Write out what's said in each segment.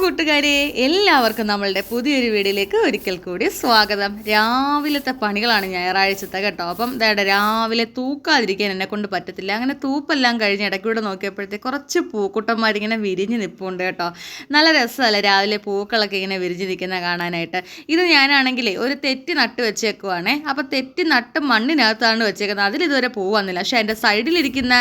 കൂട്ടുകാരെ, എല്ലാവർക്കും നമ്മളുടെ പുതിയൊരു വീഡിയോയിലേക്ക് ഒരിക്കൽ കൂടി സ്വാഗതം. രാവിലത്തെ പണികളാണ് ഞായറാഴ്ചത്തെ കേട്ടോ. അപ്പം രാവിലെ തൂക്കാതിരിക്കാൻ എന്നെ കൊണ്ട് പറ്റത്തില്ല. അങ്ങനെ തൂപ്പെല്ലാം കഴിഞ്ഞ് ഇടയ്ക്കൂടെ നോക്കിയപ്പോഴത്തേക്ക് കുറച്ച് പൂക്കുട്ടന്മാരിങ്ങനെ വിരിഞ്ഞ് നിൽപ്പുണ്ട് കേട്ടോ. നല്ല രസമല്ലേ രാവിലെ പൂക്കളൊക്കെ ഇങ്ങനെ വിരിഞ്ഞ് നിൽക്കുന്ന കാണാനായിട്ട്. ഇത് ഞാനാണെങ്കിലേ ഒരു തെറ്റി നട്ട് വെച്ചേക്കുവാണേ. അപ്പോൾ തെറ്റി നട്ട് മണ്ണിനകത്താണ് വെച്ചേക്കുന്നത്. അതിലിതുവരെ പൂ വന്നില്ല. പക്ഷേ എൻ്റെ സൈഡിലിരിക്കുന്ന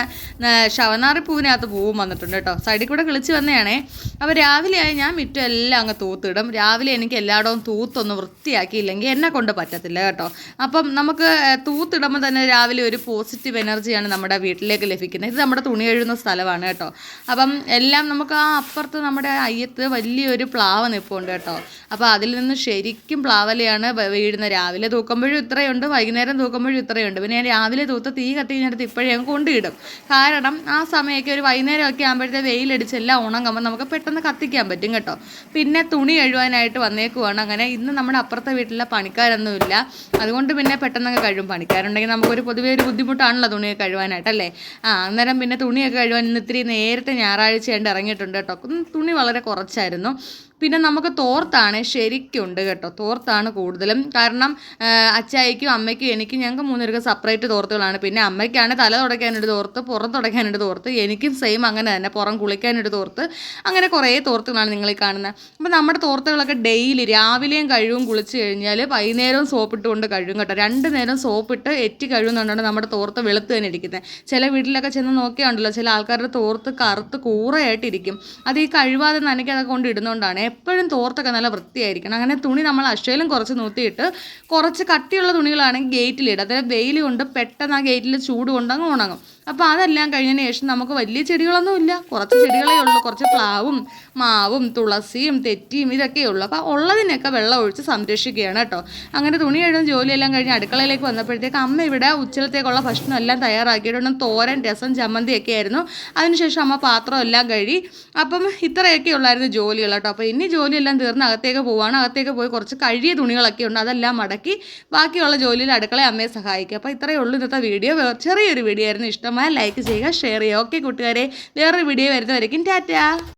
ശവനാറി പൂവിനകത്ത് പൂവും വന്നിട്ടുണ്ട് കേട്ടോ. സൈഡിൽ കൂടെ കിളിച്ച് വന്നതാണേ. അപ്പോൾ രാവിലെ ഞാൻ മുറ്റം എല്ലാം അങ്ങ് തൂത്തിടും. രാവിലെ എനിക്ക് എല്ലായിടവും തൂത്തൊന്ന് വൃത്തിയാക്കിയില്ലെങ്കിൽ എന്നെ കൊണ്ട് പറ്റത്തില്ല കേട്ടോ. അപ്പം നമുക്ക് തൂത്തിടുമ്പോൾ തന്നെ രാവിലെ ഒരു പോസിറ്റീവ് എനർജിയാണ് നമ്മുടെ വീട്ടിലേക്ക് ലഭിക്കുന്നത്. ഇത് നമ്മുടെ തുണി കഴുകുന്ന സ്ഥലമാണ് കേട്ടോ. അപ്പം എല്ലാം നമുക്ക് ആ അപ്പുറത്ത് നമ്മുടെ അയ്യത്ത് വലിയൊരു പ്ലാവ് നിൽപ്പുണ്ട് കേട്ടോ. അപ്പോൾ അതിൽ നിന്ന് ശരിക്കും പ്ലാവലയാണ് വീഴുന്നത്. രാവിലെ തൂക്കുമ്പോഴും ഇത്രയുണ്ട്, വൈകുന്നേരം തൂക്കുമ്പോഴും ഇത്രയുണ്ട്. പിന്നെ ഞാൻ രാവിലെ തൂത്ത് തീ കത്തി കഴിഞ്ഞിട്ട് ഇപ്പോഴേ ഞാൻ കൊണ്ടിടും. കാരണം ആ സമയമൊക്കെ ഒരു വൈകുന്നേരമൊക്കെ ആകുമ്പോഴത്തെ വെയിലടിച്ച് എല്ലാം ഉണങ്ങുമ്പോൾ നമുക്ക് പെട്ടെന്ന് കത്തിക്കാൻ പറ്റും കേട്ടോ. പിന്നെ തുണി കഴുകാനായിട്ട് വന്നേക്കുവാണ്. അങ്ങനെ ഇന്ന് നമ്മുടെ അപ്പുറത്തെ വീട്ടിലെ പണിക്കാരൊന്നുമില്ല. അതുകൊണ്ട് പിന്നെ പെട്ടെന്നൊക്കെ കഴുകും. പണിക്കാരുണ്ടെങ്കിൽ നമുക്കൊരു പൊതുവേ ഒരു ബുദ്ധിമുട്ടാണല്ലോ തുണിയൊക്കെ കഴുകാനായിട്ടല്ലേ. അന്നേരം പിന്നെ തുണിയൊക്കെ കഴുകാൻ ഇന്ന് ഇത്തിരി നേരത്തെ ഞായറാഴ്ചയായിട്ട് ഇറങ്ങിയിട്ടുണ്ട് കേട്ടോ. തുണി വളരെ കുറച്ചായിരുന്നു. പിന്നെ നമുക്ക് തോർത്താണ് ശരിക്കുണ്ട് കേട്ടോ. തോർത്താണ് കൂടുതലും. കാരണം അച്ചായിക്കും അമ്മയ്ക്കും എനിക്കും ഞങ്ങൾക്ക് മൂന്നുപേർക്ക് സെപ്പറേറ്റ് തോർത്തുകളാണ്. പിന്നെ അമ്മയ്ക്കാണ് തല തുടയ്ക്കാനൊരു തോർത്ത്, പുറം തുടയ്ക്കാനൊരു തോർത്ത്, എനിക്കും സെയിം അങ്ങനെ തന്നെ, പുറം കുളിക്കാനൊരു തോർത്ത്. അങ്ങനെ കുറേ തോർത്തുകളാണ് നിങ്ങൾ ഈ കാണുന്നത്. അപ്പോൾ നമ്മുടെ തോർത്തുകളൊക്കെ ഡെയിലി രാവിലെയും കഴുകും. കുളിച്ച് കഴിഞ്ഞാൽ വൈകുന്നേരവും സോപ്പിട്ട് കൊണ്ട് കഴുകും കേട്ടോ. 2 നേരം സോപ്പിട്ട് എറ്റി കഴുകുന്നുണ്ടാണ് നമ്മുടെ തോർത്ത് വെളുത്ത് തന്നെ ഇരിക്കുന്നത്. ചില വീട്ടിലൊക്കെ ചെന്ന് നോക്കിയാണ്ടല്ലോ, ചില ആൾക്കാരുടെ തോർത്ത് കറുത്ത് കൂറയായിട്ടിരിക്കും. അത് ഈ കഴുകാതെ നനയ്ക്കാതൊക്കെ കൊണ്ട് ഇടുന്നതുകൊണ്ടാണ്. എപ്പോഴും തോർത്തൊക്കെ നല്ല വൃത്തിയായിരിക്കണം. അങ്ങനെ തുണി നമ്മൾ അശ്വയിലും കുറച്ച് നൂത്തിയിട്ട് കുറച്ച് കട്ടിയുള്ള തുണികളാണെങ്കിൽ ഗേറ്റിലിടും. അതായത് വെയിൽ കൊണ്ട് പെട്ടെന്ന് ആ ഗേറ്റിൽ ചൂട് കൊണ്ട് അങ്ങ് ഉണങ്ങും. അപ്പോൾ അതെല്ലാം കഴിഞ്ഞതിന് ശേഷം നമുക്ക് വലിയ ചെടികളൊന്നുമില്ല, കുറച്ച് ചെടികളേ ഉള്ളൂ. കുറച്ച് പ്ലാവും മാവും തുളസിയും തെറ്റിയും ഇതൊക്കെയേ ഉള്ളൂ. അപ്പോൾ ഉള്ളതിനൊക്കെ വെള്ളം ഒഴിച്ച് സംരക്ഷിക്കുകയാണ് കേട്ടോ. അങ്ങനെ തുണി കഴുകുന്ന ജോലിയെല്ലാം കഴിഞ്ഞ് അടുക്കളയിലേക്ക് വന്നപ്പോഴത്തേക്ക് അമ്മ ഇവിടെ ഉച്ചലത്തേക്കുള്ള ഭക്ഷണം എല്ലാം തയ്യാറാക്കിയിട്ടുണ്ട്. തോരൻ, രസം, ചമ്മന്തിയൊക്കെ ആയിരുന്നു. അതിനുശേഷം അമ്മ പാത്രം എല്ലാം കഴുകി. അപ്പം ഇത്രയൊക്കെ ഉള്ളായിരുന്നു ജോലികൾ കേട്ടോ. അപ്പോൾ ഇനി ജോലിയെല്ലാം തീർന്ന് അകത്തേക്ക് പോവുകയാണ്. അകത്തേക്ക് പോയി കുറച്ച് കഴുകിയ തുണികളൊക്കെ ഉണ്ട്, അതെല്ലാം മടക്കി ബാക്കിയുള്ള ജോലിയിൽ അടുക്കളയെ അമ്മയെ സഹായിക്കുക. അപ്പോൾ ഇത്രയേ ഉള്ളൂ ഇന്നത്തെ വീഡിയോ. ചെറിയൊരു വീഡിയോ ആയിരുന്നു. ഇഷ്ടമായി ലൈക്ക് ചെയ്യുക, ഷെയർ ചെയ്യുക. ഓക്കെ കൂട്ടുകാരെ, വേറൊരു വീഡിയോ വരുന്നവരേക്കും ടാറ്റാ.